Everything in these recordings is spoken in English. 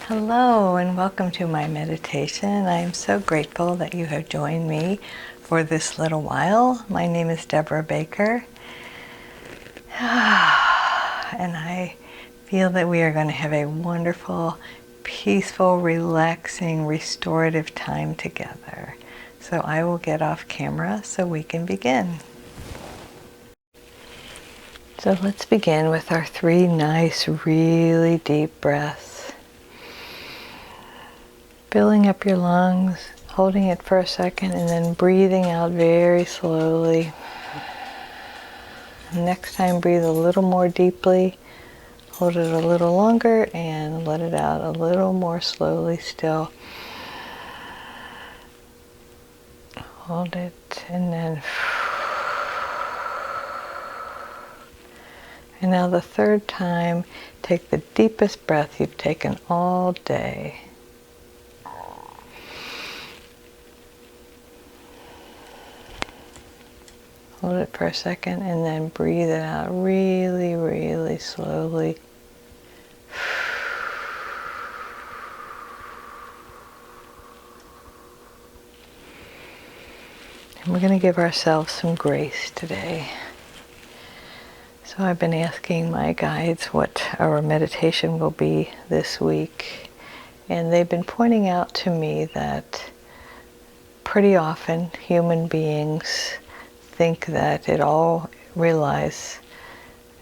Hello and welcome to my meditation. I am so grateful that you have joined me for this little while. My name is Deborah Baker and I feel that we are going to have a wonderful, peaceful, relaxing, restorative time together. So I will get off camera so we can begin. So let's begin with our 3 nice, really deep breaths. Filling up your lungs, holding it for a second, and then breathing out very slowly. Next time, breathe a little more deeply, hold it a little longer, and let it out a little more slowly still. Hold it, and then... And now the third time, take the deepest breath you've taken all day. Hold it for a second and then breathe it out really, really slowly. And we're going to give ourselves some grace today. So I've been asking my guides what our meditation will be this week. And they've been pointing out to me that pretty often human beings think that it all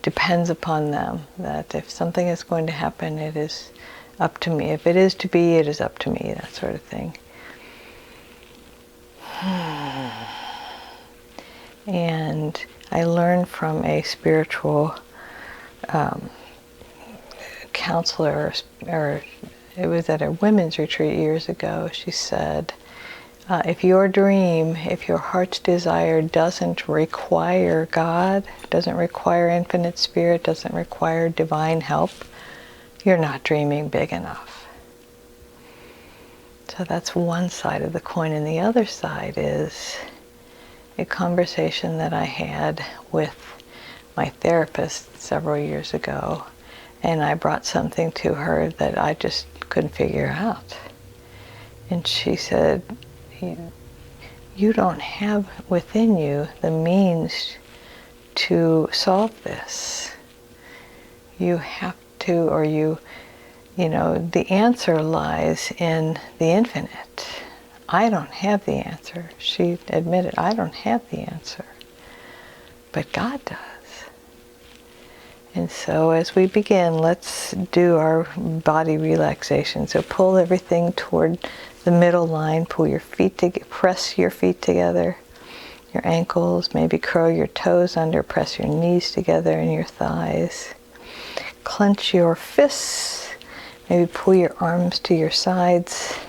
depends upon them, that if something is going to happen, it is up to me. If it is to be, it is up to me, that sort of thing. And I learned from a spiritual counselor, or it was at a women's retreat years ago. She said, if your dream, if your heart's desire doesn't require God, doesn't require infinite spirit, doesn't require divine help, you're not dreaming big enough. So that's one side of the coin. And the other side is a conversation that I had with my therapist several years ago. And I brought something to her that I just couldn't figure out. And she said, you don't have within you the means to solve this. You have to, or the answer lies in the infinite. I don't have the answer. She admitted, I don't have the answer. But God does. And so as we begin, let's do our body relaxation. So pull everything toward the middle line. Pull your feet together, press your feet together, your ankles, maybe curl your toes under, press your knees together and your thighs. Clench your fists, maybe pull your arms to your sides.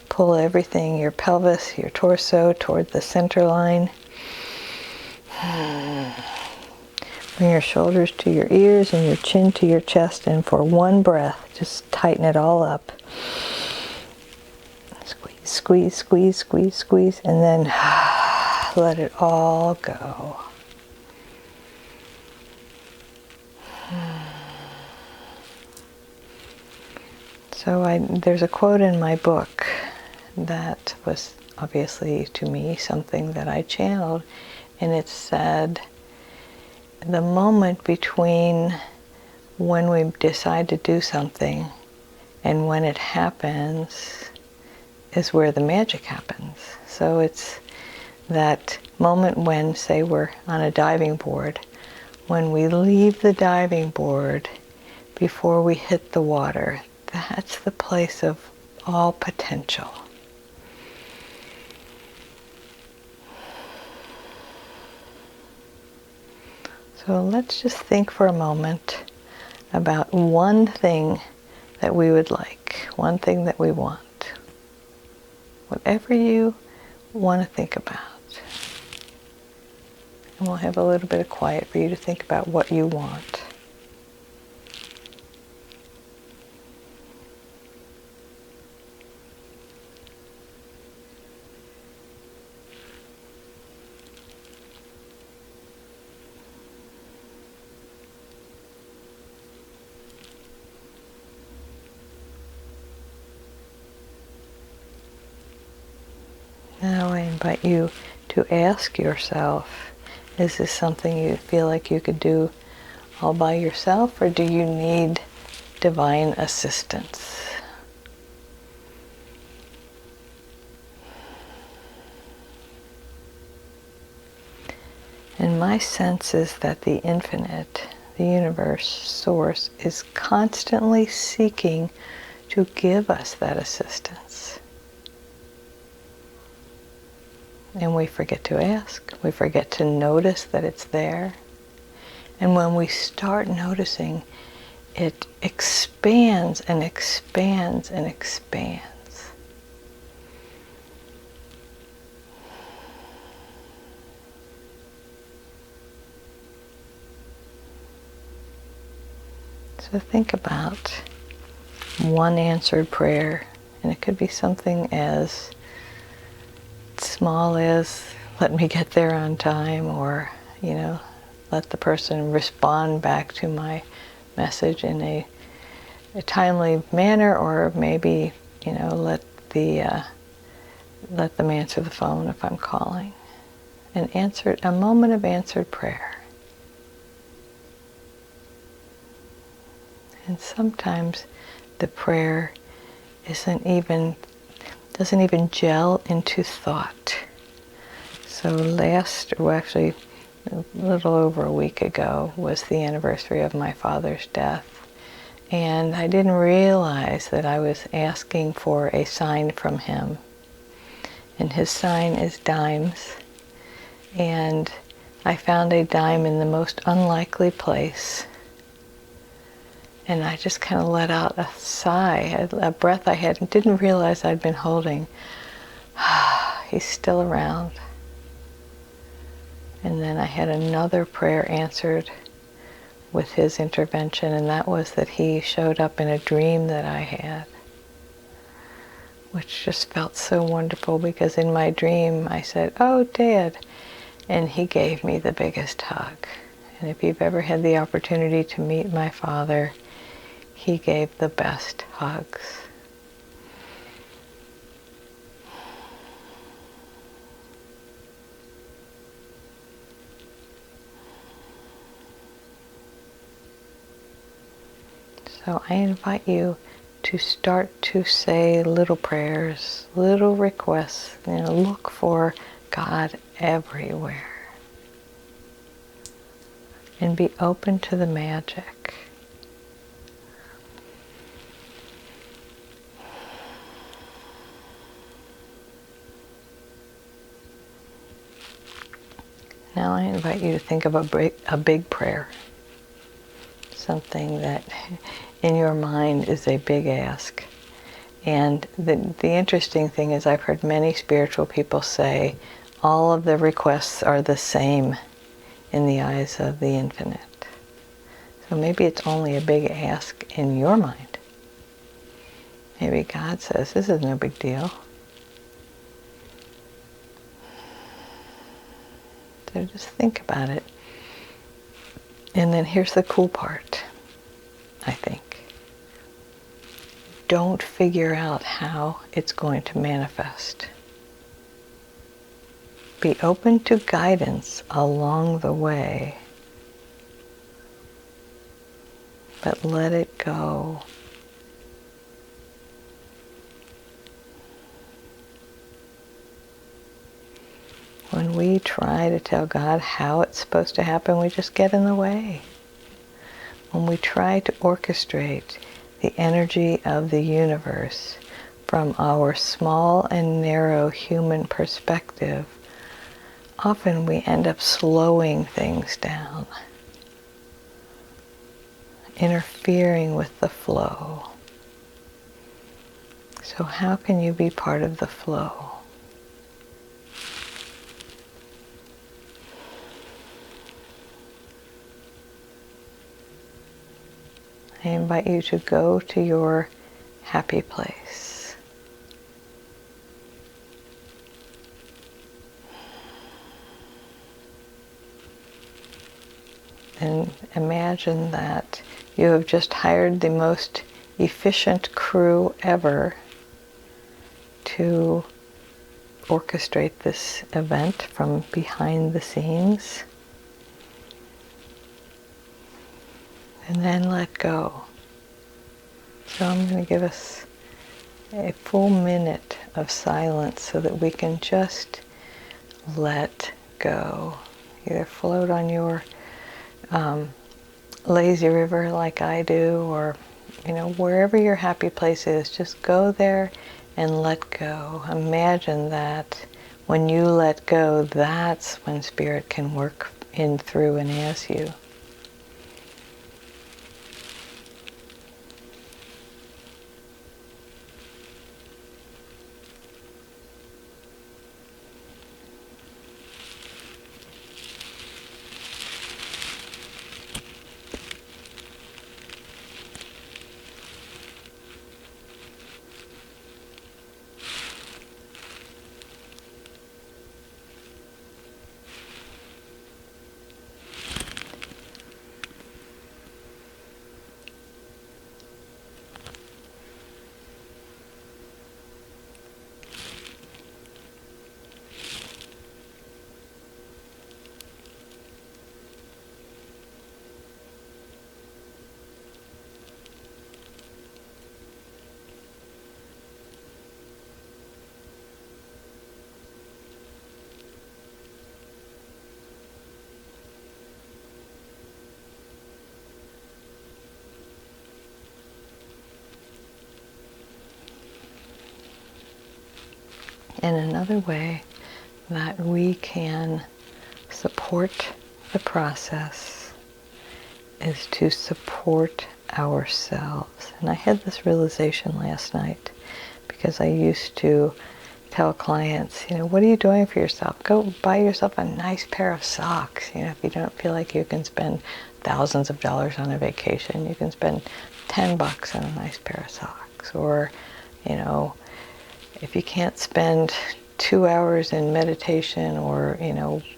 Pull everything, your pelvis, your torso toward the center line. Bring your shoulders to your ears and your chin to your chest, and for one breath, just tighten it all up. Squeeze, squeeze, squeeze, squeeze, squeeze, and then let it all go. So there's a quote in my book that was obviously to me something that I channeled, and it said, the moment between when we decide to do something and when it happens is where the magic happens. So it's that moment when, say, we're on a diving board, when we leave the diving board before we hit the water, that's the place of all potential. So let's just think for a moment about one thing that we would like, one thing that we want. Whatever you want to think about. And we'll have a little bit of quiet for you to think about what you want. invite you to ask yourself, is this something you feel like you could do all by yourself, or do you need divine assistance? And my sense is that the infinite, the universe, source, is constantly seeking to give us that assistance. And we forget to ask. We forget to notice that it's there. And when we start noticing, it expands and expands and expands. So think about one answered prayer, and it could be something as small as, let me get there on time, or, let the person respond back to my message in a timely manner, or maybe, let them answer the phone if I'm calling. A moment of answered prayer. And sometimes the prayer doesn't even gel into thought. So actually a little over a week ago was the anniversary of my father's death. And I didn't realize that I was asking for a sign from him. And his sign is dimes. And I found a dime in the most unlikely place. And I just kind of let out a sigh, a breath I didn't realize I'd been holding. He's still around. And then I had another prayer answered with his intervention, and that was that he showed up in a dream that I had, which just felt so wonderful, because in my dream I said, "Oh, Dad," and he gave me the biggest hug. And if you've ever had the opportunity to meet my father, he gave the best hugs. So I invite you to start to say little prayers, little requests. Look for God everywhere. And be open to the magic. Now I invite you to think of a big prayer. Something that in your mind is a big ask. And the interesting thing is, I've heard many spiritual people say all of the requests are the same in the eyes of the infinite. So maybe it's only a big ask in your mind. Maybe God says, this is no big deal. So just think about it. And then here's the cool part, I think. Don't figure out how it's going to manifest. Be open to guidance along the way, but let it go. When we try to tell God how it's supposed to happen, we just get in the way. When we try to orchestrate the energy of the universe from our small and narrow human perspective, often we end up slowing things down, interfering with the flow. So how can you be part of the flow? I invite you to go to your happy place. And imagine that you have just hired the most efficient crew ever to orchestrate this event from behind the scenes. And then let go. So I'm going to give us a full minute of silence so that we can just let go. Either float on your lazy river like I do, or wherever your happy place is, just go there and let go. Imagine that when you let go, that's when Spirit can work in, through, and as you. And another way that we can support the process is to support ourselves. And I had this realization last night because I used to tell clients, what are you doing for yourself? Go buy yourself a nice pair of socks. If you don't feel like you can spend thousands of dollars on a vacation, you can spend $10 on a nice pair of socks. Or, if you can't spend 2 hours in meditation or,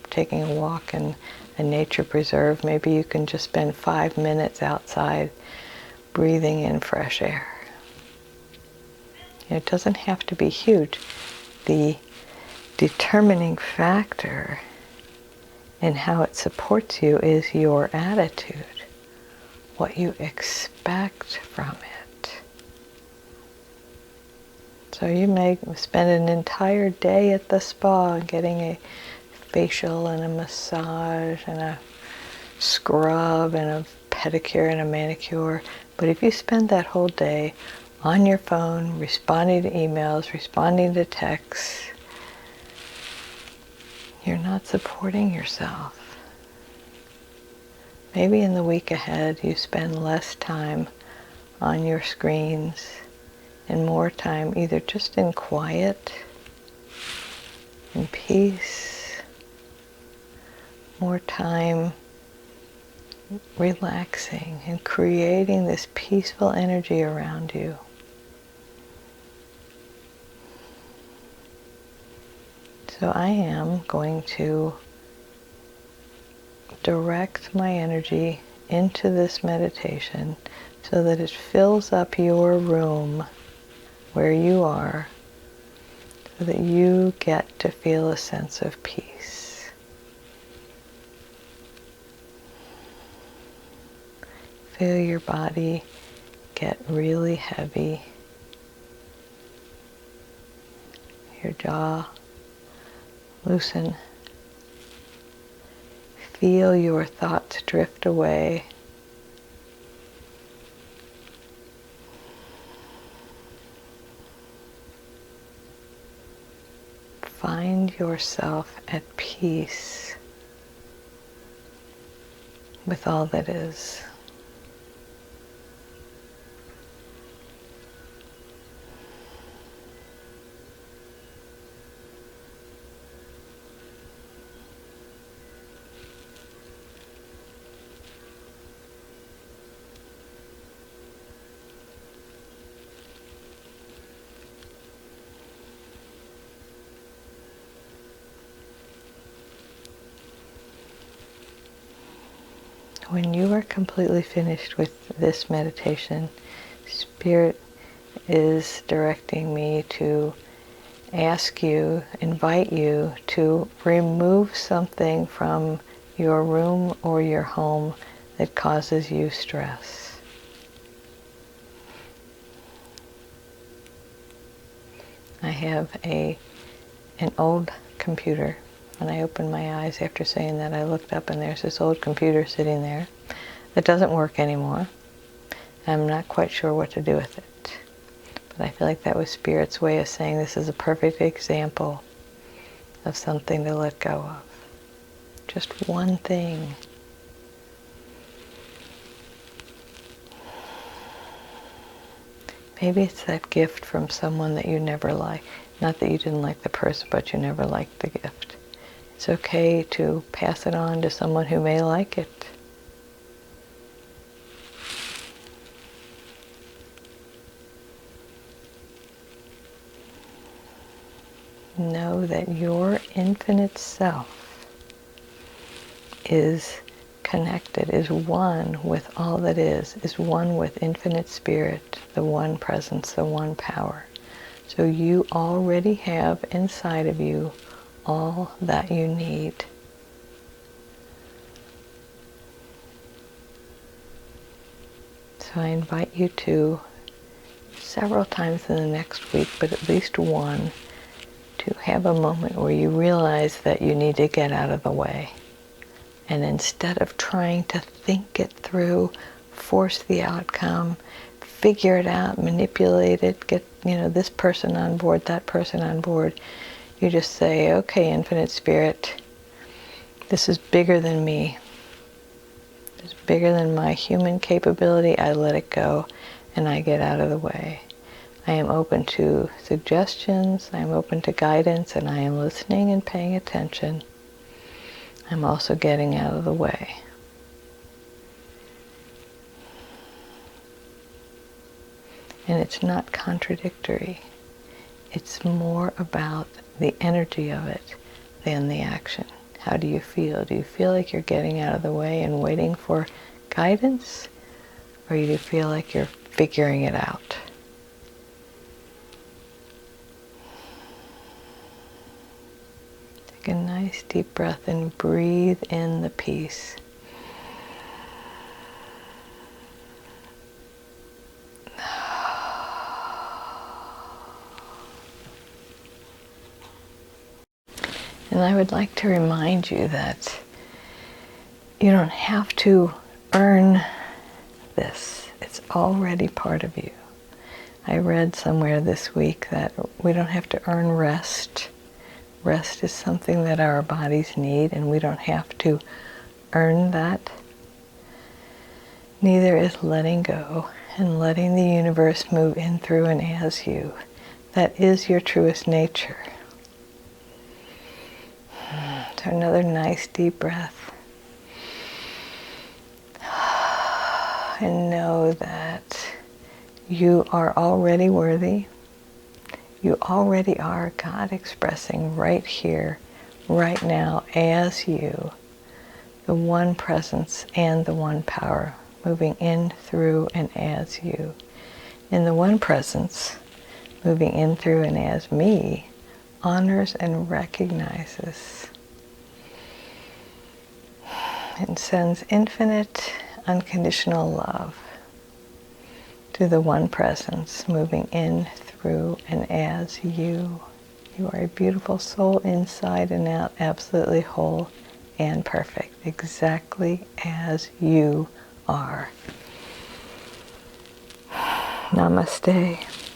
taking a walk in a nature preserve, maybe you can just spend 5 minutes outside breathing in fresh air. It doesn't have to be huge. The determining factor in how it supports you is your attitude, what you expect from it. So you may spend an entire day at the spa getting a facial and a massage and a scrub and a pedicure and a manicure. But if you spend that whole day on your phone, responding to emails, responding to texts, you're not supporting yourself. Maybe in the week ahead you spend less time on your screens and more time either just in quiet, in peace, more time relaxing and creating this peaceful energy around you. So I am going to direct my energy into this meditation so that it fills up your room where you are, so that you get to feel a sense of peace. Feel your body get really heavy, your jaw loosen. Feel your thoughts drift away. Find yourself at peace with all that is. When you are completely finished with this meditation, Spirit is directing me to ask you, invite you to remove something from your room or your home that causes you stress. I have an old computer. When I opened my eyes after saying that, I looked up and there's this old computer sitting there that doesn't work anymore. I'm not quite sure what to do with it. But I feel like that was Spirit's way of saying this is a perfect example of something to let go of. Just one thing. Maybe it's that gift from someone that you never liked. Not that you didn't like the person, but you never liked the gift. It's okay to pass it on to someone who may like it. Know that your infinite self is connected, is one with all that is one with infinite spirit, the one presence, the one power. So you already have inside of you all that you need. So I invite you to, several times in the next week, but at least one, to have a moment where you realize that you need to get out of the way. And instead of trying to think it through, force the outcome, figure it out, manipulate it, get this person on board, that person on board, you just say, okay, Infinite Spirit, this is bigger than me. It's bigger than my human capability. I let it go and I get out of the way. I am open to suggestions, I am open to guidance, and I am listening and paying attention. I'm also getting out of the way. And it's not contradictory. It's more about the energy of it than the action. How do you feel? Do you feel like you're getting out of the way and waiting for guidance? Or do you feel like you're figuring it out? Take a nice deep breath and breathe in the peace. And I would like to remind you that you don't have to earn this. It's already part of you. I read somewhere this week that we don't have to earn rest. Rest is something that our bodies need, and we don't have to earn that. Neither is letting go and letting the universe move in, through, and as you. That is your truest nature. So another nice deep breath. And know that you are already worthy. You already are God expressing right here, right now, as you, the one presence and the one power, moving in, through, and as you. In the one presence, moving in, through, and as me, honors and recognizes and sends infinite, unconditional love to the one presence, moving in, through, and as you. You are a beautiful soul inside and out, absolutely whole and perfect, exactly as you are. Namaste.